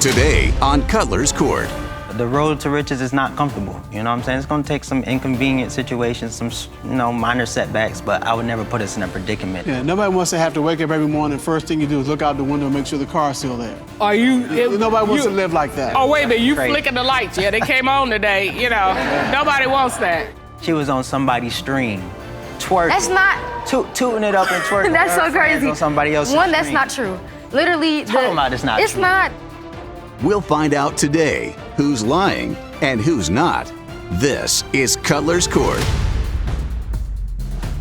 today on Cutlers Court. The road to riches is not comfortable. You know what I'm saying? It's gonna take some inconvenient situations, some minor setbacks, but I would never put us in a predicament. Yeah, nobody wants to have to wake up every morning. First thing you do is look out the window and make sure the car's still there. Are you? Nobody wants to live like that. Oh, wait a minute, you flicking the lights. Yeah, they came on today, you know. Nobody wants that. She was on somebody's stream, twerking. That's not... Tooting it up and twerking. That's so crazy. On somebody else's One, that's stream. not true. Literally, Talking about it's not It's true. not. We'll find out today who's lying and who's not. This is Cutlers Court.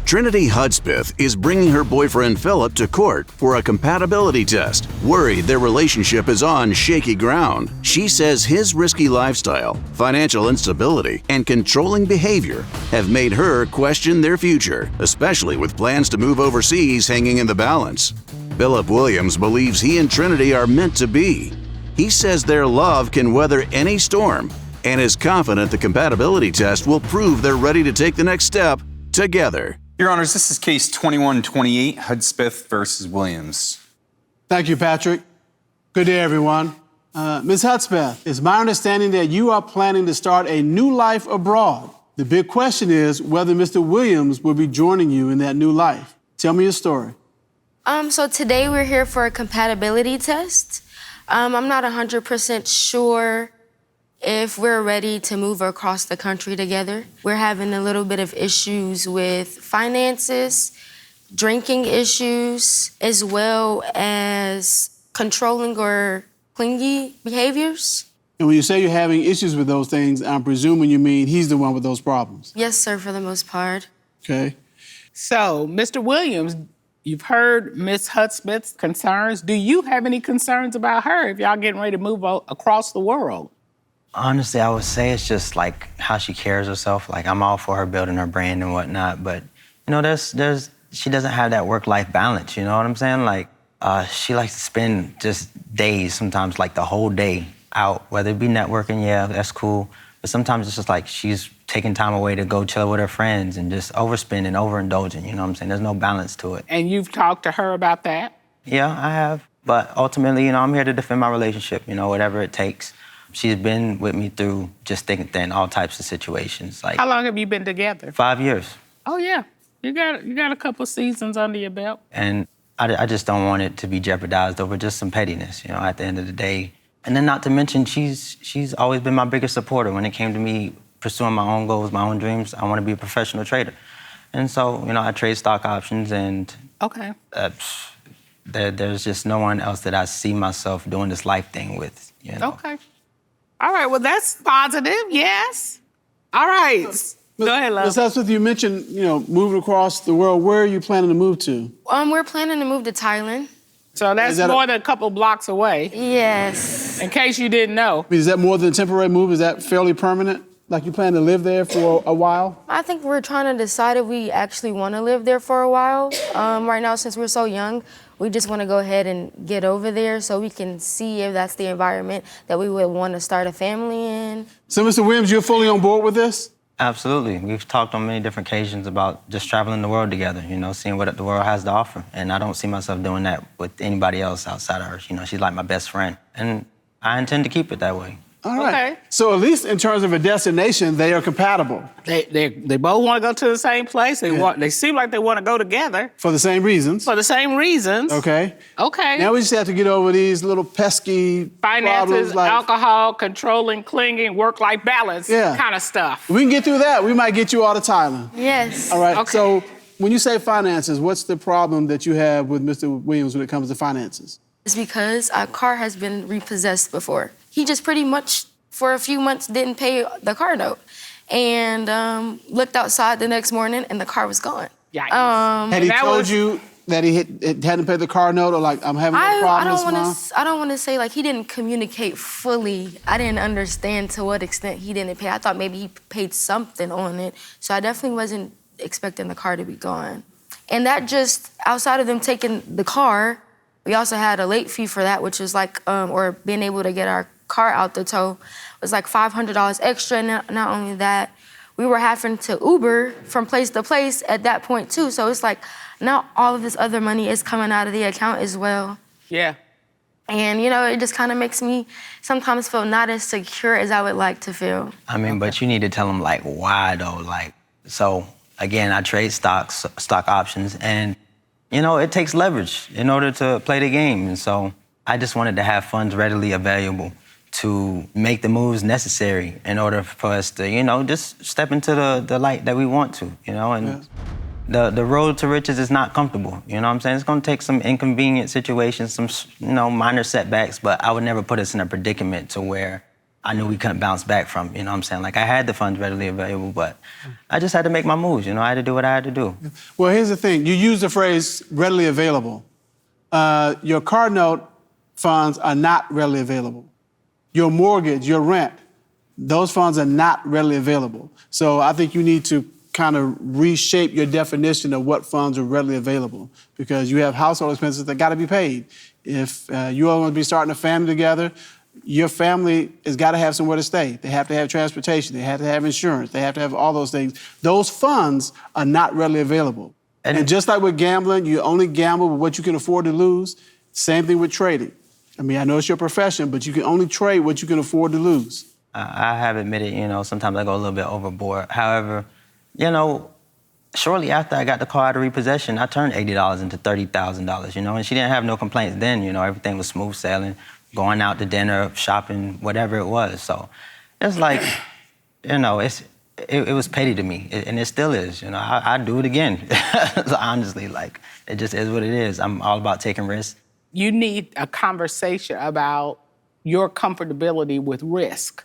Trinity Hudspeth is bringing her boyfriend Philip to court for a compatibility test. Worried their relationship is on shaky ground, she says his risky lifestyle, financial instability, and controlling behavior have made her question their future, especially with plans to move overseas hanging in the balance. Philip Williams believes he and Trinity are meant to be. He says their love can weather any storm and is confident the compatibility test will prove they're ready to take the next step together. Your Honors, this is case 2128, Hudspeth versus Williams. Thank you, Patrick. Good day, everyone. Ms. Hudspeth, it's my understanding that you are planning to start a new life abroad. The big question is whether Mr. Williams will be joining you in that new life. Tell me your story. So today we're here for a compatibility test. I'm not 100% sure if we're ready to move across the country together. We're having a little bit of issues with finances, drinking issues, as well as controlling or clingy behaviors. And when you say you're having issues with those things, I'm presuming you mean he's the one with those problems. Yes, sir, for the most part. Okay. So, Mr. Williams, you've heard Ms. Hudspeth's concerns. Do you have any concerns about her if y'all getting ready to move across the world? Honestly, I would say it's just like how she carries herself. Like, I'm all for her building her brand and whatnot, but she doesn't have that work-life balance, you know what I'm saying? Like, she likes to spend just days, sometimes like the whole day out, whether it be networking, yeah, that's cool. But sometimes it's just like she's taking time away to go chill with her friends and just overspending, overindulging, you know what I'm saying? There's no balance to it. And you've talked to her about that? Yeah, I have. But ultimately, I'm here to defend my relationship, whatever it takes. She's been with me through just thick and thin, all types of situations. Like, how long have you been together? 5 years. Oh, yeah. You got a couple seasons under your belt. And I just don't want it to be jeopardized over just some pettiness, at the end of the day. And then not to mention, she's always been my biggest supporter when it came to me pursuing my own goals, my own dreams. I want to be a professional trader. And so, I trade stock options and okay. There's just no one else that I see myself doing this life thing with, Okay. All right, well, that's positive, yes. All right, go ahead, love. Ms. Hudspeth, you mentioned, moving across the world. Where are you planning to move to? We're planning to move to Thailand. So that's more than a couple blocks away. Yes. In case you didn't know. Is that more than a temporary move? Is that fairly permanent? Like you plan to live there for a while? I think we're trying to decide if we actually want to live there for a while. Right now, since we're so young, we just want to go ahead and get over there so we can see if that's the environment that we would want to start a family in. So, Mr. Williams, you're fully on board with this? Absolutely. We've talked on many different occasions about just traveling the world together, seeing what the world has to offer. And I don't see myself doing that with anybody else outside of her. She's like my best friend. And I intend to keep it that way. All right. Okay. So at least in terms of a destination, they are compatible. They both want to go to the same place. They seem like they want to go together. For the same reasons. For the same reasons. Okay. Okay. Now we just have to get over these little pesky finances, problems like alcohol, controlling, clinging, work-life balance kind of stuff. We can get through that. We might get you all to Thailand. Yes. All right. Okay. So when you say finances, what's the problem that you have with Mr. Williams when it comes to finances? It's because our car has been repossessed before. He just pretty much, for a few months, didn't pay the car note. And looked outside the next morning and the car was gone. Yikes. Had he told you that he hadn't paid the car note or like, I'm having a problem this month? I don't want to say like he didn't communicate fully. I didn't understand to what extent he didn't pay. I thought maybe he paid something on it. So I definitely wasn't expecting the car to be gone. And that just, outside of them taking the car, we also had a late fee for that, which was like, or being able to get our car out the tow was like $500 extra. Not only that, we were having to Uber from place to place at that point too. So it's like now all of this other money is coming out of the account as well. Yeah. And, you know, it just kind of makes me sometimes feel not as secure as I would like to feel. I mean, but you need to tell them, like, why, though? Like, so, again, I trade stock options, and, you know, it takes leverage in order to play the game. And so I just wanted to have funds readily available to make the moves necessary in order for us to, you know, just step into the light that we want to, you know? And the road to riches is not comfortable, you know what I'm saying? It's gonna take some inconvenient situations, some, you know, minor setbacks, but I would never put us in a predicament to where I knew we couldn't bounce back from, you know what I'm saying? Like, I had the funds readily available, but I just had to make my moves, you know? I had to do what I had to do. Well, here's the thing. You use the phrase readily available. Your car note funds are not readily available. Your mortgage, your rent, those funds are not readily available. So I think you need to kind of reshape your definition of what funds are readily available, because you have household expenses that got to be paid. If you all want to be starting a family together, your family has got to have somewhere to stay. They have to have transportation. They have to have insurance. They have to have all those things. Those funds are not readily available. And just like with gambling, you only gamble with what you can afford to lose. Same thing with trading. I mean, I know it's your profession, but you can only trade what you can afford to lose. I have admitted, you know, sometimes I go a little bit overboard. However, you know, shortly after I got the car out of repossession, I turned $80 into $30,000, you know, and she didn't have no complaints then, you know, everything was smooth sailing, going out to dinner, shopping, whatever it was. So it's like, you know, it was petty to me, and it still is, you know. I'd do it again, honestly, like, it just is what it is. I'm all about taking risks. You need a conversation about your comfortability with risk.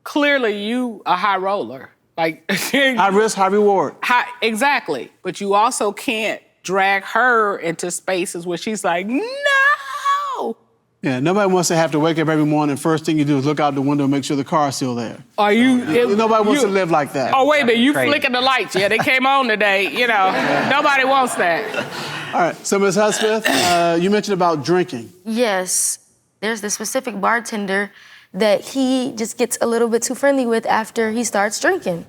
Clearly, you a high roller. Like high risk, high reward. Exactly. But you also can't drag her into spaces where she's like, no. Yeah, nobody wants to have to wake up every morning, first thing you do is look out the window and make sure the car's still there. Are you? Nobody wants to live like that. Oh, wait a minute, you flicking the lights. Yeah, they came on today, you know. Nobody wants that. All right, so Ms. Hudspeth, you mentioned about drinking. Yes, there's this specific bartender that he just gets a little bit too friendly with after he starts drinking.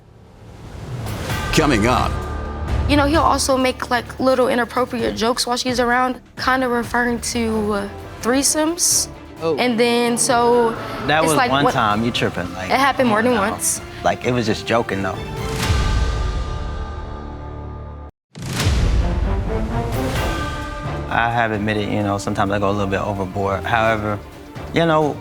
Coming up. You know, he'll also make like little inappropriate jokes while she's around, kind of referring to threesomes. Oh. And then so That it's was like one time, you tripping. Like, it happened more than once. Like, it was just joking, though. I have admitted, you know, sometimes I go a little bit overboard. However, you know,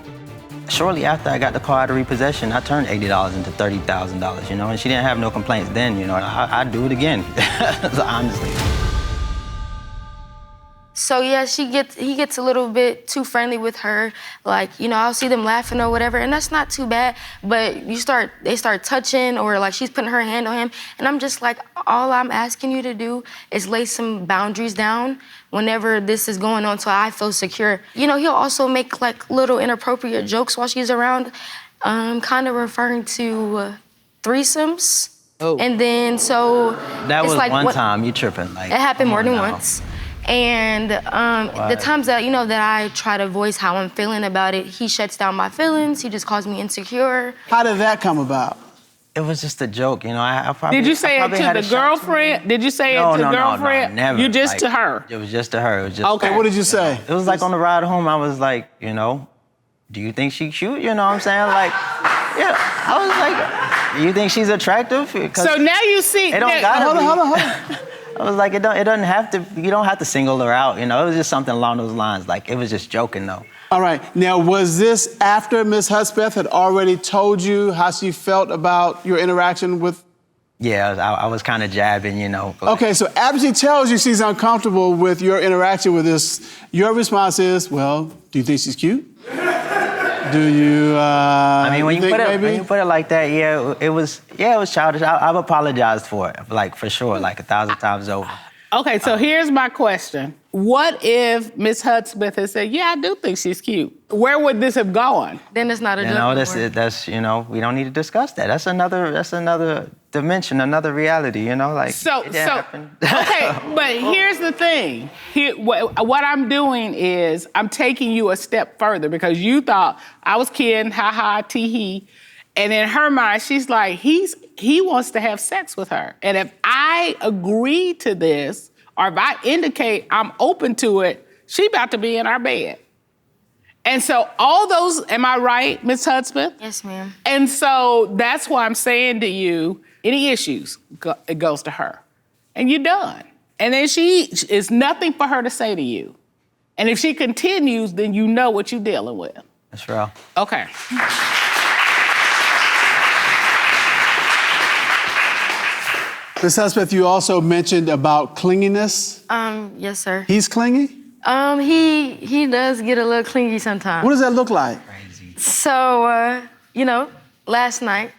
shortly after I got the car out of repossession, I turned $80 into $30,000, you know, and she didn't have no complaints then, you know. I'd do it again, honestly. So yeah, he gets a little bit too friendly with her. Like, you know, I'll see them laughing or whatever, and that's not too bad. But they start touching, or like she's putting her hand on him, and I'm just like, all I'm asking you to do is lay some boundaries down whenever this is going on, so I feel secure. You know, he'll also make like little inappropriate jokes while she's around, kind of referring to threesomes. Oh. And then so That it's was like one time, you tripping. Like, it happened more than now. once. And the times that, you know, that I try to voice how I'm feeling about it, he shuts down my feelings. He just calls me insecure. How did that come about? It was just a joke, you know. I probably, Did you say it to the girlfriend? Did you say it to the girlfriend? No, never. You just Like, to her? It was just to her. It was just Okay. Hey, what did you say? It was like on the ride home, I was like, you know, do you think she's cute? You know what I'm saying? Like, yeah, I was like, you think she's attractive? So now you see. It don't gotta be. Hold on. I was like, it doesn't have to, you don't have to single her out, you know? It was just something along those lines. Like, it was just joking, though. All right, now was this after Ms. Hudspeth had already told you how she felt about your interaction with? Yeah, I was kind of jabbing, you know. Okay, so after she tells you she's uncomfortable with your interaction with this, your response is, well, do you think she's cute? Do you, I mean, when you maybe? put it like that, it was childish. I've apologized for it, like, for sure, like 1,000 times over. Okay, so here's my question. What if Miss Hudspeth had said, yeah, I do think she's cute? Where would this have gone? Then it's not a You joke know, anymore. that's you know, we don't need to discuss that. That's another dimension, another reality, you know, like, it didn't happen. Okay, but here's the thing. What I'm doing is I'm taking you a step further, because you thought I was kidding, ha-ha, tee-hee. And in her mind, she's like, he wants to have sex with her. And if I agree to this, or if I indicate I'm open to it, she about to be in our bed. And so all those, am I right, Ms. Hudspeth? Yes, ma'am. And so that's why I'm saying to you, any issues, it goes to her. And you're done. And then is nothing for her to say to you. And if she continues, then you know what you're dealing with. That's real. Okay. Ms. Hudspeth, you also mentioned about clinginess. Yes, sir. He's clingy? He does get a little clingy sometimes. What does that look like? So, last night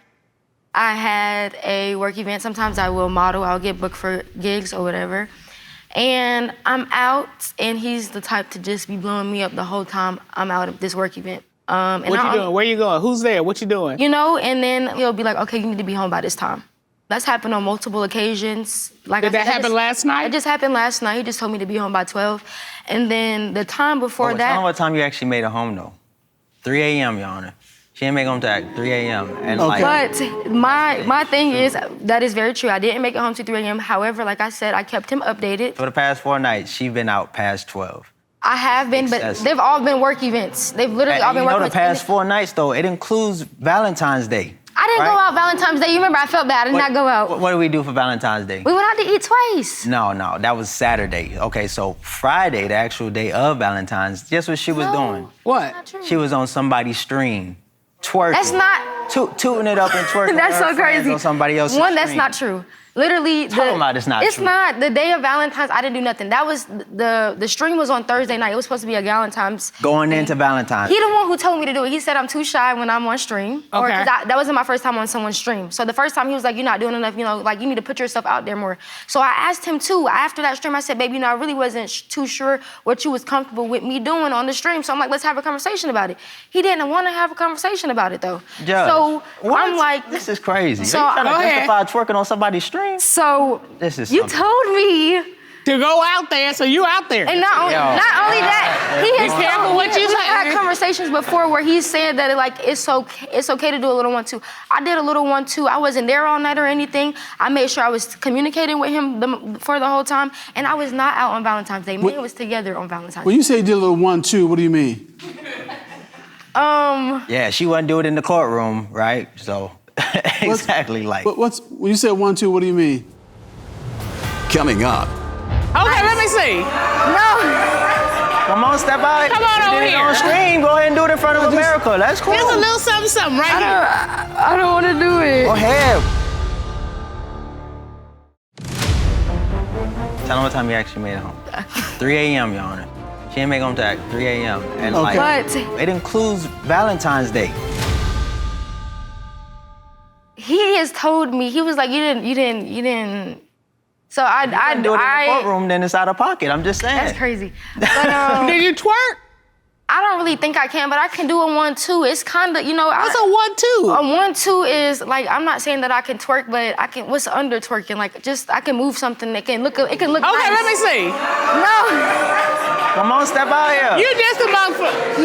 I had a work event. Sometimes I will model. I'll get booked for gigs or whatever. And I'm out, and he's the type to just be blowing me up the whole time I'm out of this work event. What you doing? Where you going? Who's there? What you doing? And then he'll be like, okay, you need to be home by this time. That's happened on multiple occasions. Did that happen last night? It just happened last night. He just told me to be home by 12. And then the time before that... Tell me what time you actually made it home, though. 3 a.m., Your Honor. She didn't make it home till 3 a.m. And But my thing is, that is very true. I didn't make it home till 3 a.m. However, like I said, I kept him updated. For the past 4 nights, she's been out past 12. I have been, but they've all been work events. They've literally all been work events. The past 4 nights, though, it includes Valentine's Day. I didn't go out Valentine's Day. You remember, I felt bad. I did not go out. What did we do for Valentine's Day? We went out to eat twice. No, that was Saturday. Okay, so Friday, the actual day of Valentine's, guess what she was doing? What? She was on somebody's stream, twerking. That's not... Tooting it up and twerking. That's so crazy. On somebody else's One, stream. that's not true. Literally, Talking about it's not true. Not. The day of Valentine's, I didn't do nothing. That was, the stream was on Thursday night. It was supposed to be a Valentine's. Going into Valentine's. He the one who told me to do it. He said I'm too shy when I'm on stream. Okay. That wasn't my first time on someone's stream. So the first time he was like, you're not doing enough, you need to put yourself out there more. So I asked him too. After that stream, I said, baby, I really wasn't too sure what you was comfortable with me doing on the stream. So I'm like, let's have a conversation about it. He didn't want to have a conversation about it though. Judge, so what? I'm like, this is crazy. So you trying to justify twerking on somebody's stream? So this is you told me to go out there, so you out there. And not only that, he has be careful what you say. had conversations before where he said that it's okay to do a little 1-2. I did a little 1-2. I wasn't there all night or anything. I made sure I was communicating with him for the whole time, and I was not out on Valentine's Day. Me and was together on Valentine's Day. When you say you did a little 1-2, what do you mean? Yeah, she wouldn't do it in the courtroom, right? So exactly when you say 1-2, what do you mean? Coming up. Okay, let me see. No. Come on, step out. Come on over here. On stream, go ahead and do it in front of America. That's cool. There's a little something right here. I don't want to do it. Go ahead. Tell him what time you actually made it home. 3 a.m., Your Honor. She didn't make it home till 3 a.m. And it includes Valentine's Day. He has told me, he was like, you didn't. So I do it in the courtroom, then it's out of pocket. I'm just saying. That's crazy. But, did you twerk? I don't really think I can, but I can do a 1-2. It's kind of, What's a 1-2? A 1-2 is like, I'm not saying that I can twerk, but I can. What's under twerking? Like, just I can move something that can look. It can look. Okay, nice. let me see. No. Come on, step out here. You just among friends.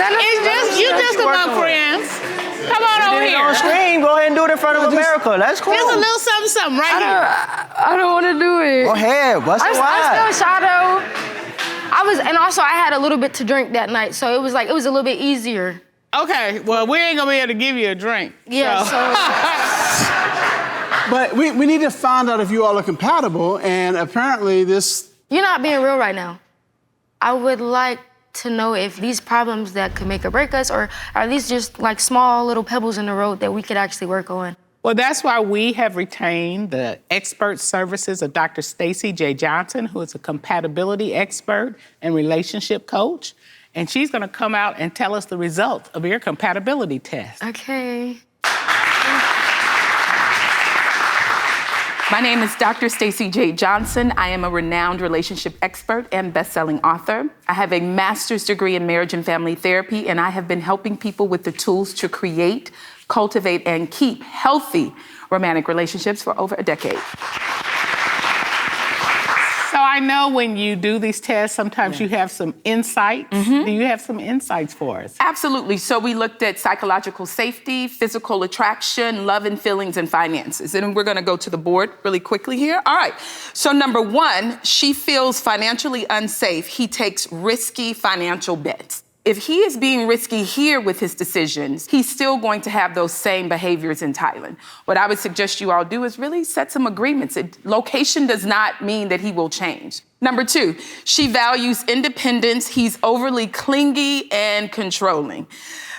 You just among friends. Come on over here. On stream, go ahead and do it in front of America. That's cool. There's a little something right here. I don't want to do it. Go ahead, bust it wide. I'm still shy though. And also I had a little bit to drink that night, so it was a little bit easier. Okay, well, we ain't gonna be able to give you a drink. Yeah, so. But we need to find out if you all are compatible, and apparently this... You're not being real right now. I would like to know if these problems that could make or break us, or are these just like small little pebbles in the road that we could actually work on? Well, that's why we have retained the expert services of Dr. Stacey J. Johnson, who is a compatibility expert and relationship coach. And she's gonna come out and tell us the results of your compatibility test. Okay. My name is Dr. Stacey J. Johnson. I am a renowned relationship expert and best-selling author. I have a master's degree in marriage and family therapy, and I have been helping people with the tools to create, cultivate, and keep healthy romantic relationships for over a decade. So I know when you do these tests, sometimes you have some insights. Do you have some insights for us? Absolutely. So we looked at psychological safety, physical attraction, love and feelings, and finances. And we're gonna go to the board really quickly here. All right. So #1, she feels financially unsafe. He takes risky financial bets. If he is being risky here with his decisions, he's still going to have those same behaviors in Thailand. What I would suggest you all do is really set some agreements. Location does not mean that he will change. Number 2, she values independence. He's overly clingy and controlling.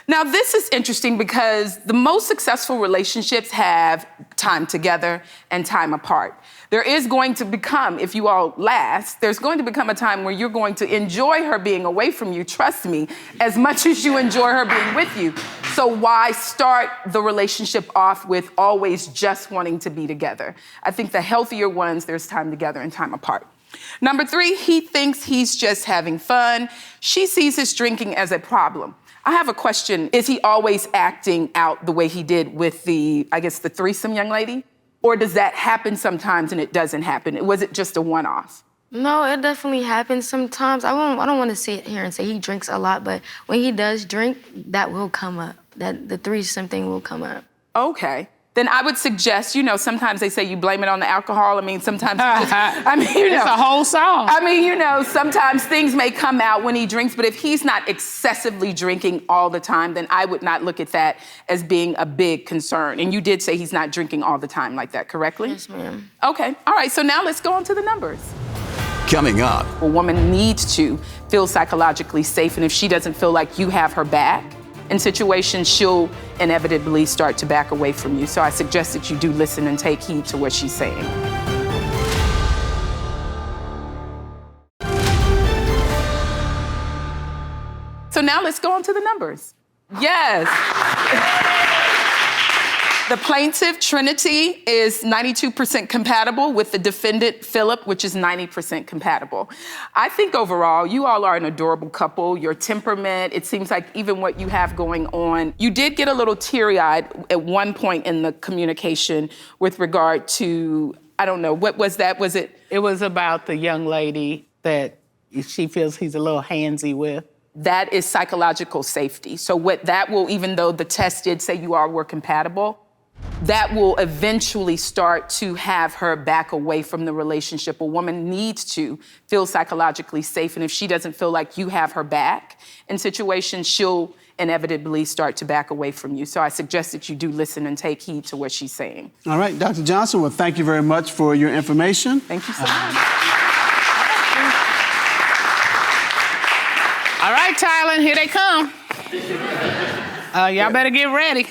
Now, this is interesting because the most successful relationships have time together and time apart. There is going to become, if you all last, there's going to become a time where you're going to enjoy her being away from you, trust me, as much as you enjoy her being with you. So why start the relationship off with always just wanting to be together? I think the healthier ones, there's time together and time apart. Number 3, he thinks he's just having fun. She sees his drinking as a problem. I have a question. Is he always acting out the way he did with the threesome young lady? Or does that happen sometimes and it doesn't happen? Was it just a one-off? No, it definitely happens sometimes. I don't want to sit here and say he drinks a lot, but when he does drink, that will come up. That the threesome thing will come up. Okay. Then I would suggest, sometimes they say you blame it on the alcohol. I mean, sometimes it's a whole song. I mean, sometimes things may come out when he drinks, but if he's not excessively drinking all the time, then I would not look at that as being a big concern. And you did say he's not drinking all the time like that, correctly? Yes, ma'am. Okay, all right, so now let's go on to the numbers. Coming up. A woman needs to feel psychologically safe, and if she doesn't feel like you have her back, in situations, she'll inevitably start to back away from you. So I suggest that you do listen and take heed to what she's saying. So now let's go on to the numbers. Yes. The plaintiff, Trinity, is 92% compatible with the defendant, Philip, which is 90% compatible. I think overall, you all are an adorable couple. Your temperament, it seems like even what you have going on. You did get a little teary-eyed at one point in the communication with regard to, I don't know, what was that? Was it? It was about the young lady that she feels he's a little handsy with. That is psychological safety. So what that will, even though the test did say you all were compatible, that will eventually start to have her back away from the relationship. A woman needs to feel psychologically safe, and if she doesn't feel like you have her back in situations, she'll inevitably start to back away from you. So I suggest that you do listen and take heed to what she's saying. All right, Dr. Johnson, well, thank you very much for your information. Thank you so much. All right, Thailand, here they come. Y'all better get ready.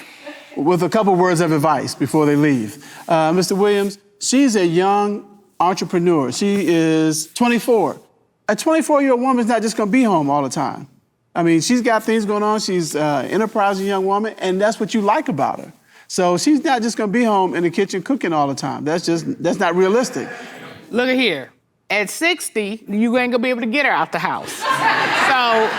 With a couple words of advice before they leave. Mr. Williams, she's a young entrepreneur. She is 24. A 24-year-old woman's not just gonna be home all the time. I mean, she's got things going on. She's an enterprising young woman, and that's what you like about her. So she's not just gonna be home in the kitchen cooking all the time. That's not realistic. Look at here. At 60, you ain't gonna be able to get her out the house. So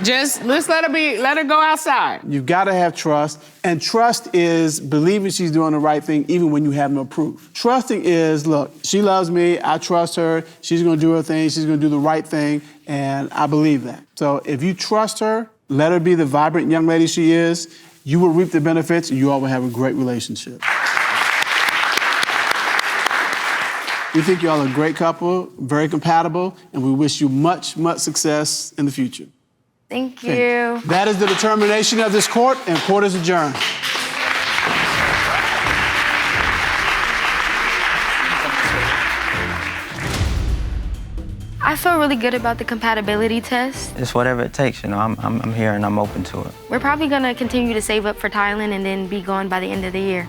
just let's let her go outside. You've gotta have trust, and trust is believing she's doing the right thing even when you have no proof. Trusting is, look, she loves me, I trust her, she's gonna do her thing, she's gonna do the right thing, and I believe that. So if you trust her, let her be the vibrant young lady she is, you will reap the benefits, and you all will have a great relationship. We think you all are a great couple, very compatible, and we wish you much, much success in the future. Thank you. Okay. That is the determination of this court, and court is adjourned. I feel really good about the compatibility test. It's whatever it takes, I'm here and I'm open to it. We're probably gonna continue to save up for Thailand and then be gone by the end of the year.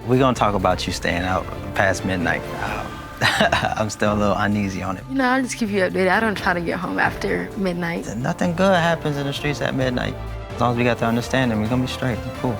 We're gonna talk about you staying out past midnight. I'm still a little uneasy on it. I'll just keep you updated. I don't try to get home after midnight. Nothing good happens in the streets at midnight. As long as we got the understanding, we're gonna be straight. Cool.